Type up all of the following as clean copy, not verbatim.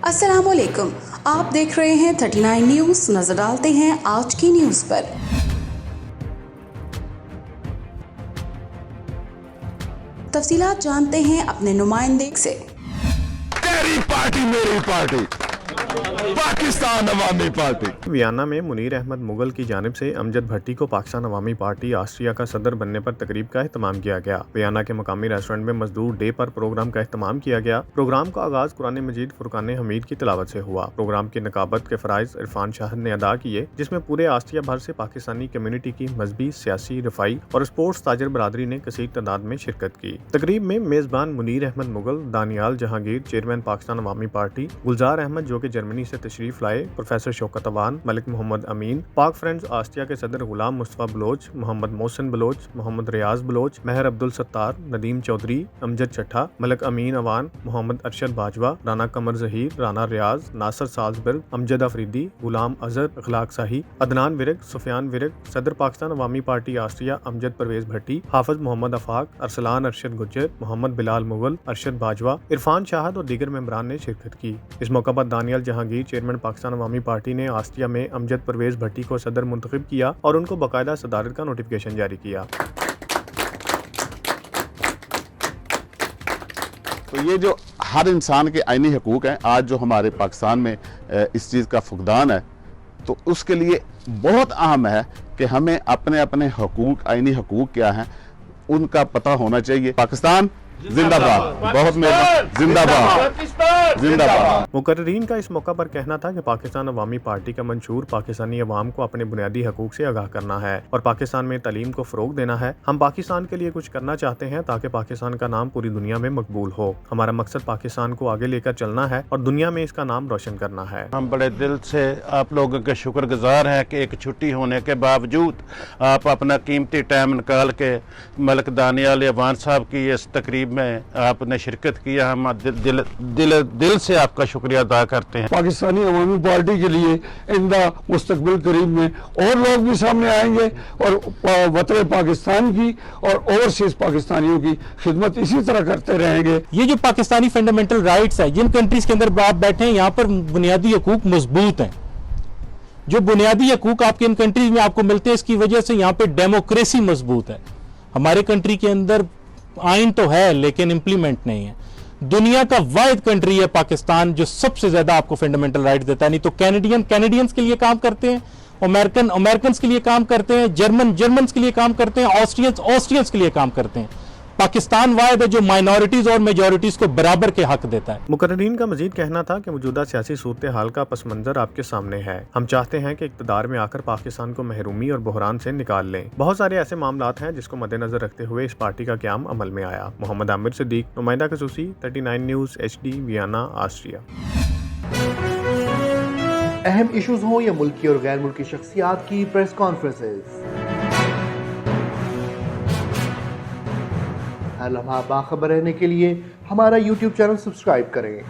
अस्सलाम वालेकुम, आप देख रहे हैं 39 न्यूज़। नजर डालते हैं आज की न्यूज़ पर। तफसीलात जानते हैं अपने नुमाइंदे से। तेरी पार्टी मेरी पार्टी, पाकिस्तान अवामी पार्टी। वियना में मुनीर अहमद मुगल की जानिब से अमजद भट्टी को पाकिस्तान अवामी पार्टी ऑस्ट्रिया का सदर बनने पर तकरीब का एहतमाम किया गया। वियना के मकामी रेस्टोरेंट में मजदूर डे पर प्रोग्राम का एहतमाम किया गया। प्रोग्राम का आगाज कुरान मजीद फुरकान हमीद की तिलावत से हुआ। प्रोग्राम की नकाबत के फराइज इरफान शाहिद ने अदा किए, जिसमें पूरे ऑस्ट्रिया भर से पाकिस्तानी कम्युनिटी की मजहबी, सियासी, रफाई और स्पोर्ट्स ताजर बरादरी ने कसीर तादाद में शिरकत की। तकरीब में मेजबान मुनीर अहमद मुगल, दानियाल जहांगीर चेयरमैन पाकिस्तान अवामी पार्टी, गुलजार अहमद जो कि जर्मनी से तशरीफ लाए, प्रोफेसर शौकत अवान, मलिक मोहम्मद अमीन, पाक फ्रेंड्स ऑस्ट्रिया के सदर गुलाम मुस्तफा बलोच, मोहम्मद मोहसिन बलोच, मोहम्मद रियाज बलोच, महर अब्दुल सत्तार, नदीम चौधरी, अमजद चट्ठा, मलिक अमीन अवान, मोहम्मद अरशद बाजवा, राना कमर जहीर, राना रियाज, नासर साल्सबर्ग, अमजद अफरीदी, गुलाम अजहर, अखलाक शाही, अदनान विरक, सुफियान विरक, सदर पाकिस्तान अवामी पार्टी ऑस्ट्रिया अमजद परवेज भट्टी, हाफिज मोहम्मद अफाक, अरसलान अरशद गुज्जर, मोहम्मद बिलाल मुगल, अरशद बाजवा, इरफान शाहिद और दीगर मेंबरान ने शिरकत की। इस मौका पर दानियाल जहांगीर चेयरमैन पाकिस्तान अवामी पार्टी ने ऑस्ट्रिया में अमजद परवेज भट्टी को सदर मुंतखब किया और उनको बाकायदा सदारत का नोटिफिकेशन जारी किया। तो ये जो हर इंसान के आईनी हकूक हैं, आज जो हमारे पाकिस्तान में इस चीज़ का फुकदान है, तो उसके लिए बहुत अहम है कि हमें अपने अपने हकूक, आईनी हकूक क्या हैं, उनका पता होना चाहिए। पाकिस्तान जिंदाबाद, बहुत मेहरबान, जिंदाबाद जिंदाबाद। मुकर्रीन का इस मौका पर कहना था कि पाकिस्तान अवामी पार्टी का मंशूर पाकिस्तानी अवाम को अपने बुनियादी हकूक से आगाह करना है और पाकिस्तान में तालीम को फरोग देना है। हम पाकिस्तान के लिए कुछ करना चाहते हैं ताकि पाकिस्तान का नाम पूरी दुनिया में मकबूल हो। हमारा मकसद पाकिस्तान को आगे लेकर चलना है और दुनिया में इसका नाम रोशन करना है। हम बड़े दिल से आप लोगों के शुक्रगुजार हैं कि एक छुट्टी होने के बावजूद आप अपना कीमती टाइम निकाल के मलिक दानियाल अवान साहब की इस तकरीब में आपने शिरकत किया। हम दिल से आपका शुक्रिया अदा करते हैं। पाकिस्तानी अवामी पार्टी के लिए इंदा मुस्तकबिल करीब में और लोग भी सामने आएंगे और वतन पाकिस्तान की और ओवरसीज पाकिस्तानियों की खिदमत इसी तरह करते रहेंगे। ये जो पाकिस्तानी फंडामेंटल राइट्स है, जिन कंट्रीज के अंदर आप बैठे हैं, यहाँ पर बुनियादी हकूक मजबूत हैं। जो बुनियादी हकूक आपके इन कंट्रीज में आपको मिलते हैं, इसकी वजह से यहाँ पे डेमोक्रेसी मजबूत है। हमारे कंट्री के अंदर आइन तो है लेकिन इंप्लीमेंट नहीं है। दुनिया का वाहिद कंट्री है पाकिस्तान जो सबसे ज्यादा आपको फंडामेंटल राइट देता है। नहीं तो कैनेडियंस के लिए काम करते हैं, अमेरिकन के लिए काम करते हैं, जर्मन्स के लिए काम करते हैं, ऑस्ट्रियंस के लिए काम करते हैं। पाकिस्तान वाहिद है जो माइनॉरिटीज और मेजॉरिटीज को बराबर के हक देता है। मुकर्रीन का मजीद कहना था कि मौजूदा सियासी सूरत हाल का पस मंजर आपके सामने है। हम चाहते हैं कि इक़्तिदार में आकर पाकिस्तान को महरूमी और बहरान से निकाल लें। बहुत सारे ऐसे मामलात हैं जिसको मद्देनजर रखते हुए इस पार्टी का क़याम अमल में आया। मोहम्मद आमिर सिद्दीक, नुमाइंदा खसूसी, 39 न्यूज़ HD, वियना, ऑस्ट्रिया। अहम इशूज हो या मुल्की और गैर मुल्की शख्सियात की प्रेस कॉन्फ्रेंसेस, हर लम्हा बाखबर रहने के लिए हमारा YouTube चैनल सब्सक्राइब करें।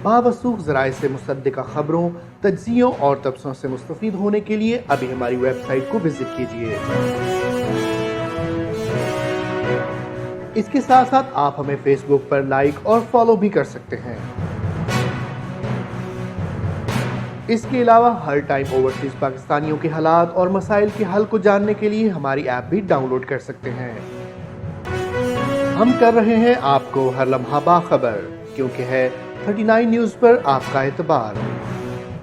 बावसूख ज़राए से मुसद्दिक़ा खबरों, तज्ज़ियों और तबसरों से मुस्तफ़ीद होने के लिए अभी हमारी वेबसाइट को विजिट कीजिए। इसके साथ साथ आप हमें फेसबुक पर लाइक और फॉलो भी कर सकते हैं। इसके अलावा हर टाइम ओवरसीज पाकिस्तानियों के हालात और मसाइल के हल को जानने के लिए हमारी ऐप भी डाउनलोड कर सकते हैं। हम कर रहे हैं आपको हर लम्हा बाखबर, क्योंकि है 39 न्यूज़ पर आपका एतबार।